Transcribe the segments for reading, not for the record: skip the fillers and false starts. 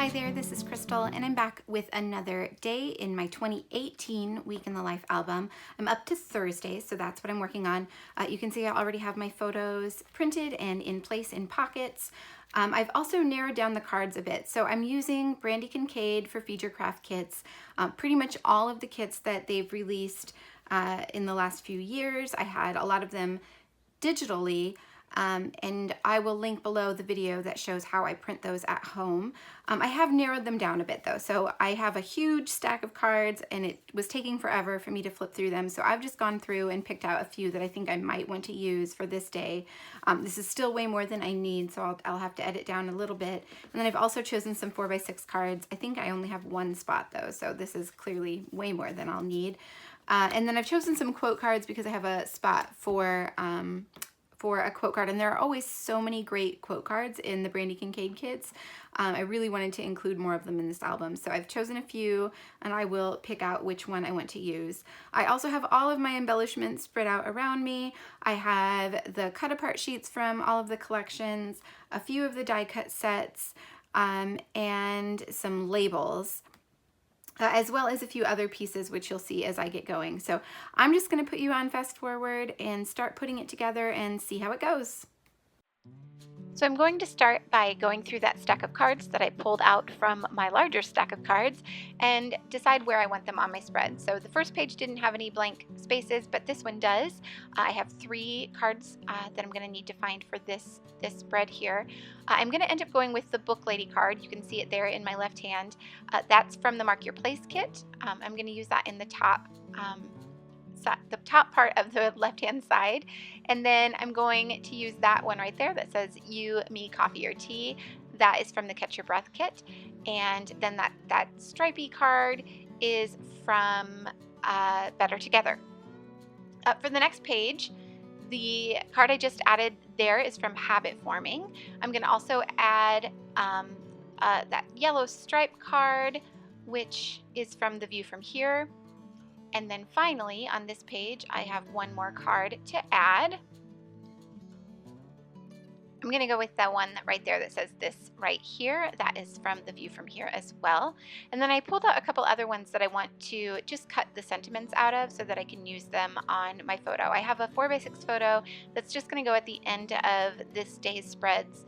Hi there, this is Crystal, and I'm back with another day in my 2018 Week in the Life album. I'm up to Thursday, so that's what I'm working on. You can see I already have my photos printed and in place in pockets. I've also narrowed down the cards a bit, so I'm using Brandi Kincaid for feature craft kits. Pretty much all of the kits that they've released in the last few years. I had a lot of them digitally, and I will link below the video that shows how I print those at home. I have narrowed them down a bit though, so I have a huge stack of cards and it was taking forever for me to flip through them, so I've just gone through and picked out a few that I think I might want to use for this day. This is still way more than I need, so I'll have to edit down a little bit. And then I've also chosen some 4x6 cards. I think I only have one spot though, so this is clearly way more than I'll need. And then I've chosen some quote cards because I have a spot for a quote card, and there are always so many great quote cards in the Brandi Kincaid kits. I really wanted to include more of them in this album, so I've chosen a few and I will pick out which one I want to use. I also have all of my embellishments spread out around me. I have the cut apart sheets from all of the collections, a few of the die cut sets, and some labels. As well as a few other pieces, which you'll see as I get going. So I'm just going to put you on fast forward and start putting it together and see how it goes. So I'm going to start by going through that stack of cards that I pulled out from my larger stack of cards and decide where I want them on my spread. So the first page didn't have any blank spaces, but this one does. I have 3 cards that I'm going to need to find for this spread here. I'm going to end up going with the Book Lady card. You can see it there in my left hand. That's from the Mark Your Place kit. I'm going to use that in the top part of the left-hand side, and then I'm going to use that one right there that says you, me, coffee, or tea. That is from the Catch Your Breath kit, and then that stripey card is from Better Together. For the next page, the card I just added there is from Habit Forming. I'm going to also add that yellow stripe card, which is from The View From Here. And then finally, on this page, I have one more card to add. I'm going to go with the one right there that says this right here. That is from The View From Here as well. And then I pulled out a couple other ones that I want to just cut the sentiments out of so that I can use them on my photo. I have a 4x6 photo that's just going to go at the end of this day's spreads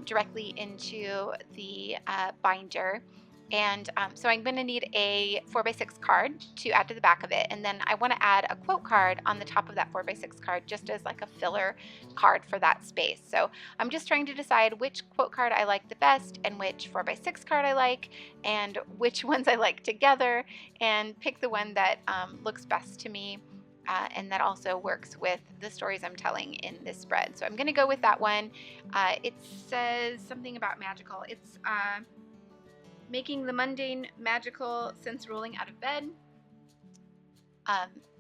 directly into the binder. And so I'm going to need a 4x6 card to add to the back of it, and then I want to add a quote card on the top of that 4x6 card just as like a filler card for that space. So I'm just trying to decide which quote card I like the best and which 4x6 card I like and which ones I like together, and pick the one that looks best to me. And that also works with the stories I'm telling in this spread. So I'm going to go with that one. It says something about magical. It's making the mundane magical since rolling out of bed.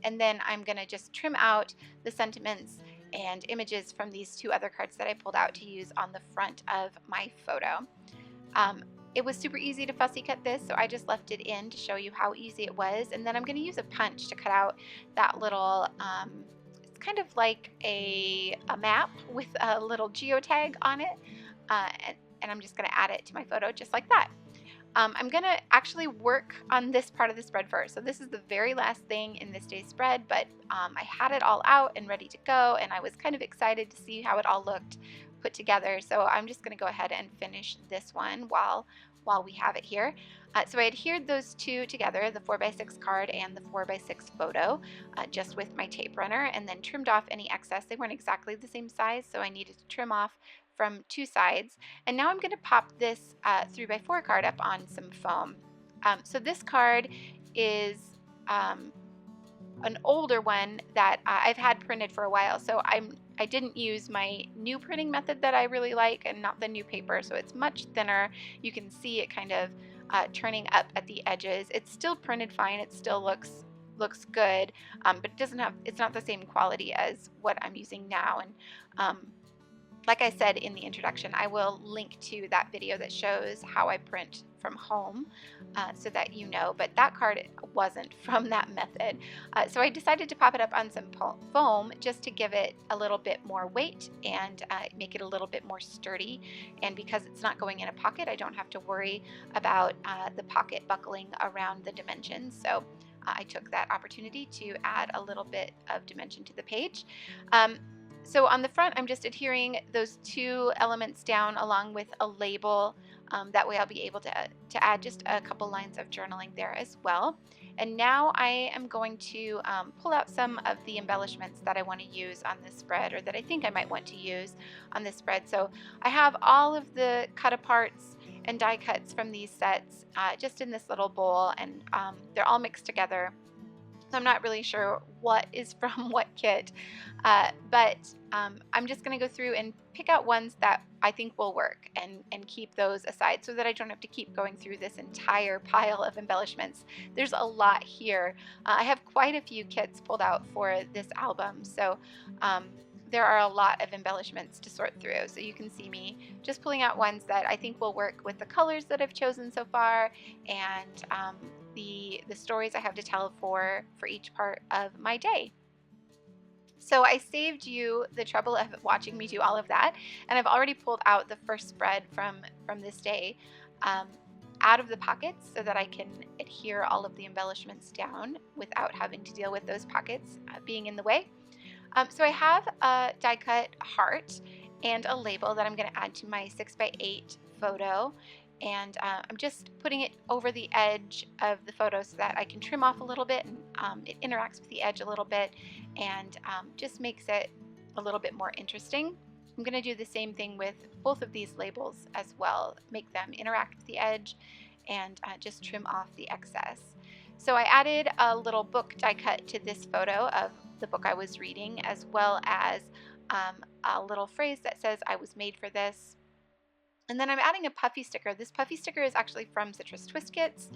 And then I'm going to just trim out the sentiments and images from these 2 other cards that I pulled out to use on the front of my photo. It was super easy to fussy cut this, so I just left it in to show you how easy it was. And then I'm going to use a punch to cut out that little, it's kind of like a map with a little geotag on it. And I'm just going to add it to my photo just like that. I'm going to actually work on this part of the spread first. So this is the very last thing in this day's spread, but I had it all out and ready to go, and I was kind of excited to see how it all looked put together. So I'm just going to go ahead and finish this one while we have it here. So I adhered those 2 together, the 4x6 card and the 4x6 photo, just with my tape runner, and then trimmed off any excess. They weren't exactly the same size, so I needed to trim off from 2 sides. And now I'm going to pop this 3x4 card up on some foam. So this card is an older one that I've had printed for a while, so I didn't use my new printing method that I really like, and not the new paper, so it's much thinner. You can see it kind of turning up at the edges. It's still printed fine. It still looks good, but it's not the same quality as what I'm using now. And like I said in the introduction, I will link to that video that shows how I print from home so that you know, but that card wasn't from that method. So I decided to pop it up on some foam just to give it a little bit more weight and make it a little bit more sturdy. And because it's not going in a pocket, I don't have to worry about the pocket buckling around the dimensions. So I took that opportunity to add a little bit of dimension to the page. So on the front, I'm just adhering those two elements down along with a label. That way I'll be able to add just a couple lines of journaling there as well. And now I am going to pull out some of the embellishments that I want to use on this spread, or that I think I might want to use on this spread. So I have all of the cut aparts and die cuts from these sets just in this little bowl, and they're all mixed together. So I'm not really sure what is from what kit, but I'm just going to go through and pick out ones that I think will work and keep those aside so that I don't have to keep going through this entire pile of embellishments. There's a lot here. I have quite a few kits pulled out for this album, so there are a lot of embellishments to sort through. So you can see me just pulling out ones that I think will work with the colors that I've chosen so far, and the stories I have to tell for each part of my day. So I saved you the trouble of watching me do all of that, and I've already pulled out the first spread from this day out of the pockets so that I can adhere all of the embellishments down without having to deal with those pockets being in the way. So I have a die cut heart and a label that I'm going to add to my 6x8 photo, and I'm just putting it over the edge of the photo so that I can trim off a little bit, and it interacts with the edge a little bit and just makes it a little bit more interesting. I'm going to do the same thing with both of these labels as well, make them interact with the edge and just trim off the excess. So I added a little book die cut to this photo of the book I was reading, as well as a little phrase that says I was made for this. And then I'm adding a puffy sticker. This puffy sticker is actually from Citrus Twist Kits.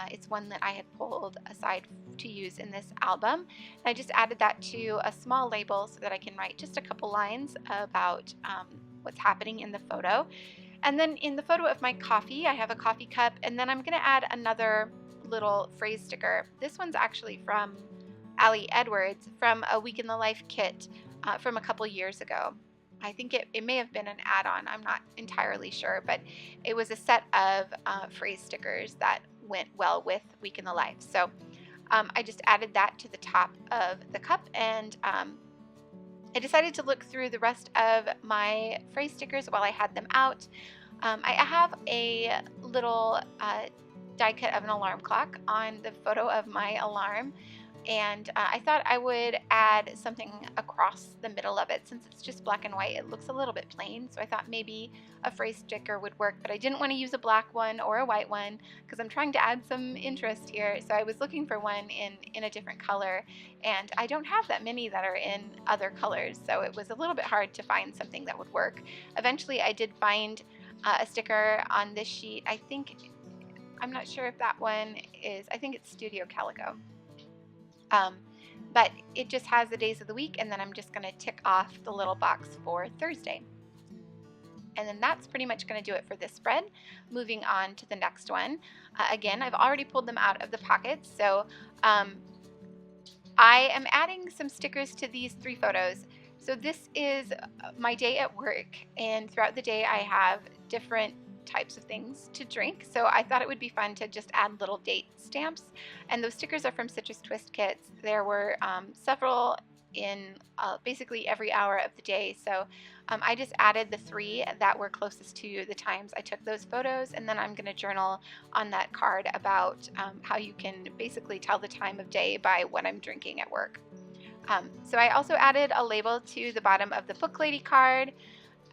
It's one that I had pulled aside to use in this album. And I just added that to a small label so that I can write just a couple lines about what's happening in the photo. And then in the photo of my coffee, I have a coffee cup, and then I'm going to add another little phrase sticker. This one's actually from Allie Edwards from a Week in the Life kit from a couple years ago. I think it may have been an add-on, I'm not entirely sure, but it was a set of phrase stickers that went well with Week in the Life. So I just added that to the top of the cup, and I decided to look through the rest of my phrase stickers while I had them out. I have a little die cut of an alarm clock on the photo of my alarm, and I thought I would add something across the middle of it. Since it's just black and white, it looks a little bit plain, so I thought maybe a phrase sticker would work, but I didn't want to use a black one or a white one because I'm trying to add some interest here. So I was looking for one in a different color, and I don't have that many that are in other colors, so it was a little bit hard to find something that would work. Eventually I did find a sticker on this sheet. I'm not sure if that one is, I think it's Studio Calico. But it just has the days of the week, and then I'm just going to tick off the little box for Thursday. And then that's pretty much going to do it for this spread. Moving on to the next one. Again, I've already pulled them out of the pockets, so I am adding some stickers to these 3 photos. So this is my day at work, and throughout the day I have different types of things to drink, so I thought it would be fun to just add little date stamps, and those stickers are from Citrus Twist Kits. There were several in basically every hour of the day, so I just added the 3 that were closest to the times I took those photos, and then I'm going to journal on that card about how you can basically tell the time of day by what I'm drinking at work. So I also added a label to the bottom of the Book Lady card.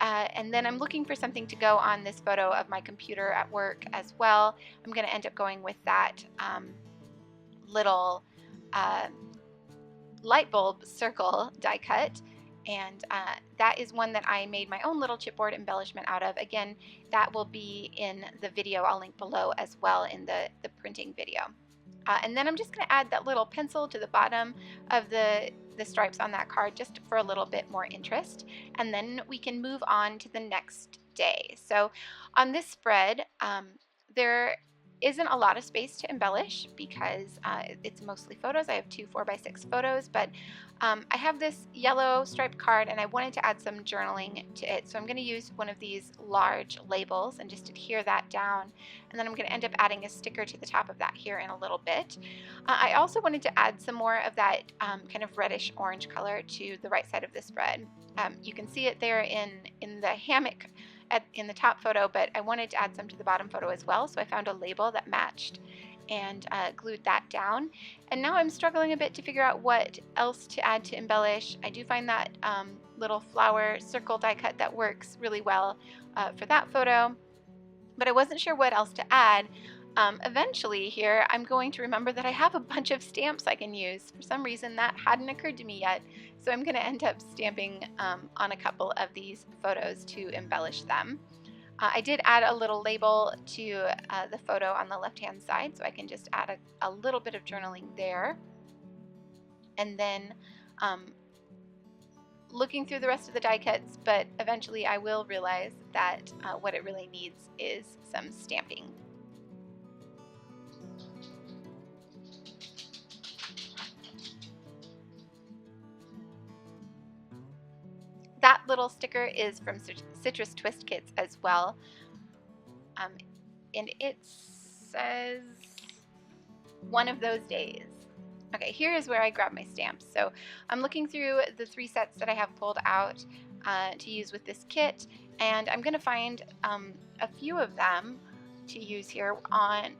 And then I'm looking for something to go on this photo of my computer at work as well. I'm going to end up going with that little light bulb circle die cut. And that is one that I made my own little chipboard embellishment out of. Again, that will be in the video I'll link below as well in the printing video. And then I'm just going to add that little pencil to the bottom of the the stripes on that card just for a little bit more interest, and then we can move on to the next day. So on this spread, there isn't a lot of space to embellish because it's mostly photos. I have two 4x6 photos, but I have this yellow striped card and I wanted to add some journaling to it. So I'm going to use one of these large labels and just adhere that down. And then I'm going to end up adding a sticker to the top of that here in a little bit. I also wanted to add some more of that kind of reddish orange color to the right side of the spread. You can see it there in the hammock in the top photo, but I wanted to add some to the bottom photo as well. So I found a label that matched and glued that down. And now I'm struggling a bit to figure out what else to add to embellish. I do find that little flower circle die cut that works really well for that photo, but I wasn't sure what else to add. Eventually here, I'm going to remember that I have a bunch of stamps I can use. For some reason that hadn't occurred to me yet. So I'm going to end up stamping on a couple of these photos to embellish them. I did add a little label to the photo on the left-hand side, so I can just add a little bit of journaling there. And then looking through the rest of the die cuts, but eventually I will realize that what it really needs is some stamping. That little sticker is from Citrus Twist Kits as well. And it says one of those days. Okay, here is where I grab my stamps. So I'm looking through the 3 sets that I have pulled out to use with this kit, and I'm going to find a few of them to use here on,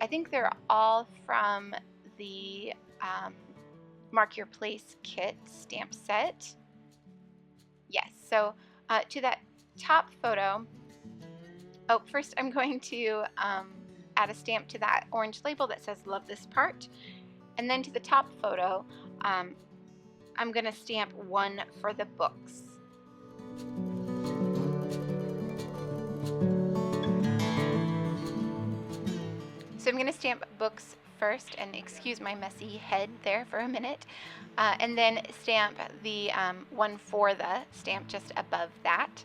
I think they're all from the Mark Your Place kit stamp set. Yes, so to that top photo, first I'm going to add a stamp to that orange label that says love this part. And then to the top photo, I'm going to stamp one for the books. So I'm going to stamp books first, and excuse my messy head there for a minute, and then stamp the one for the stamp just above that.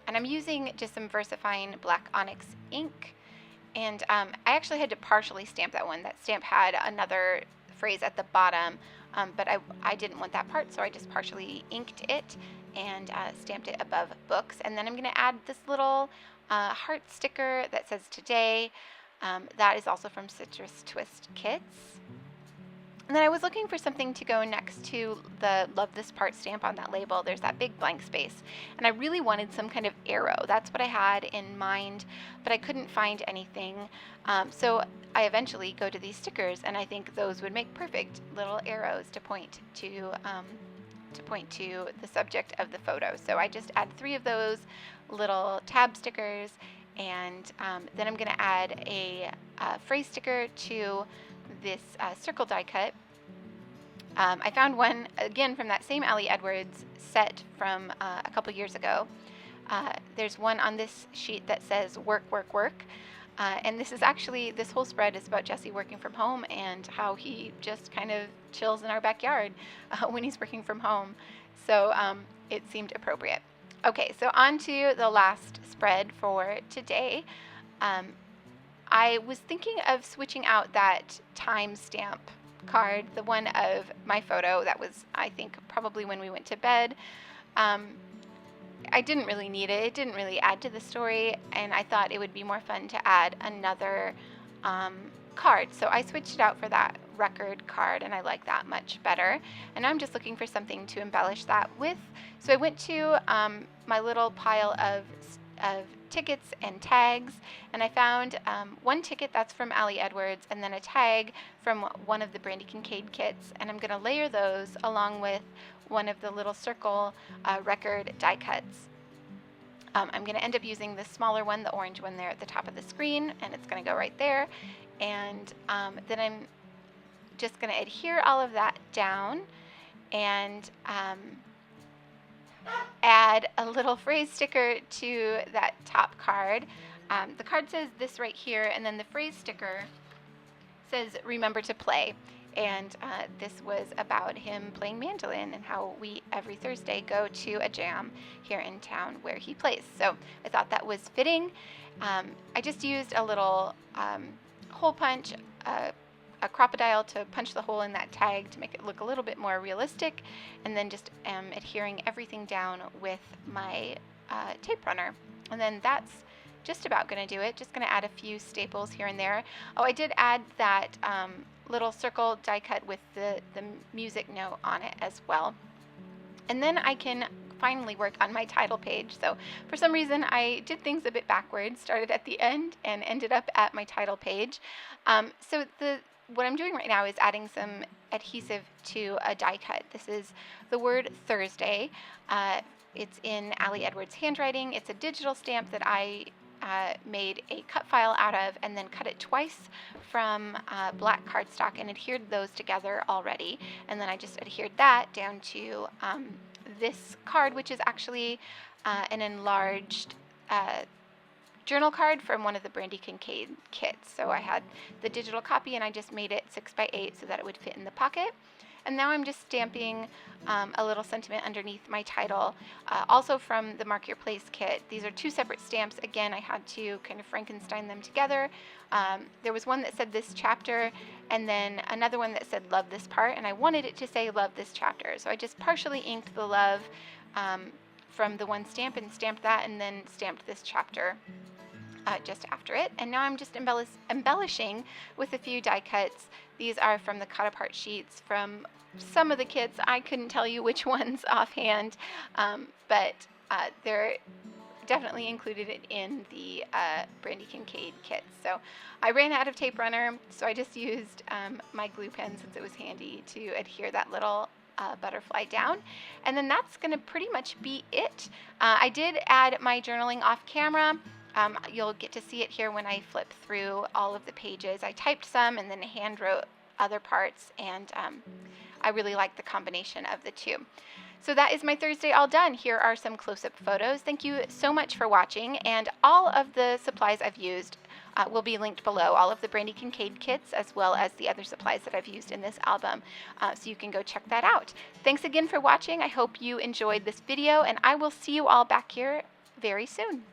And I'm using just some VersaFine Black Onyx ink, and I actually had to partially stamp that one. That stamp had another phrase at the bottom, but I didn't want that part, so I just partially inked it and stamped it above books. And then I'm going to add this little heart sticker that says today. That is also from Citrus Twist Kits. And then I was looking for something to go next to the love this part stamp on that label. There's that big blank space. And I really wanted some kind of arrow. That's what I had in mind, but I couldn't find anything. So I eventually go to these stickers, and I think those would make perfect little arrows to point to the subject of the photo. So I just add 3 of those little tab stickers, and then I'm going to add a phrase sticker to this circle die cut. I found one again from that same Ali Edwards set from a couple years ago. There's one on this sheet that says work, work, work. And this whole spread is about Jesse working from home and how he just kind of chills in our backyard when he's working from home. So it seemed appropriate. Okay, so on to the last spread for today. I was thinking of switching out that timestamp card, the one of my photo that was, I think, probably when we went to bed. I didn't really need it. It didn't really add to the story, and I thought it would be more fun to add another card. So I switched it out for that record card, and I like that much better. And I'm just looking for something to embellish that with. So I went to my little pile of tickets and tags, and I found one ticket that's from Ali Edwards, and then a tag from one of the Brandi Kincaid kits, and I'm going to layer those along with one of the little circle record die cuts. I'm going to end up using the smaller one, the orange one there at the top of the screen, and it's going to go right there. And then I'm just going to adhere all of that down and add a little phrase sticker to that top card. The card says this right here, and then the phrase sticker says remember to play. and this was about him playing mandolin and how we every Thursday go to a jam here in town where he plays. So I thought that was fitting. I just used a little hole punch, a crocodile to punch the hole in that tag to make it look a little bit more realistic, and then just adhering everything down with my tape runner. And then that's just about going to do it. Just going to add a few staples here and there. Oh, I did add that little circle die cut with the music note on it as well. And then I can finally work on my title page. So for some reason I did things a bit backwards, started at the end and ended up at my title page. What I'm doing right now is adding some adhesive to a die cut. This is the word Thursday. It's in Allie Edwards' handwriting. It's a digital stamp that I made a cut file out of and then cut it twice from black cardstock and adhered those together already. And then I just adhered that down to this card, which is actually an enlarged journal card from one of the Brandi Kincaid kits. So I had the digital copy and I just made it 6x8 so that it would fit in the pocket. And now I'm just stamping a little sentiment underneath my title, also from the Mark Your Place kit. These are two separate stamps. Again, I had to kind of Frankenstein them together. There was one that said this chapter, and then another one that said love this part, and I wanted it to say love this chapter. So I just partially inked the love from the one stamp and stamped that, and then stamped this chapter just after it. And now I'm just embellishing with a few die cuts. These are from the cut apart sheets from some of the kits. I couldn't tell you which ones offhand, but they're definitely included in the Brandi Kincaid kits. So I ran out of tape runner, so I just used my glue pen since it was handy to adhere that little butterfly down. And then that's going to pretty much be it. I did add my journaling off camera. You'll get to see it here when I flip through all of the pages. I typed some and then hand wrote other parts, and I really like the combination of the two. So that is my Thursday all done. Here are some close-up photos. Thank you so much for watching, and all of the supplies I've used will be linked below, all of the Brandi Kincaid kits as well as the other supplies that I've used in this album, so you can go check that out. Thanks again for watching. I hope you enjoyed this video, and I will see you all back here very soon.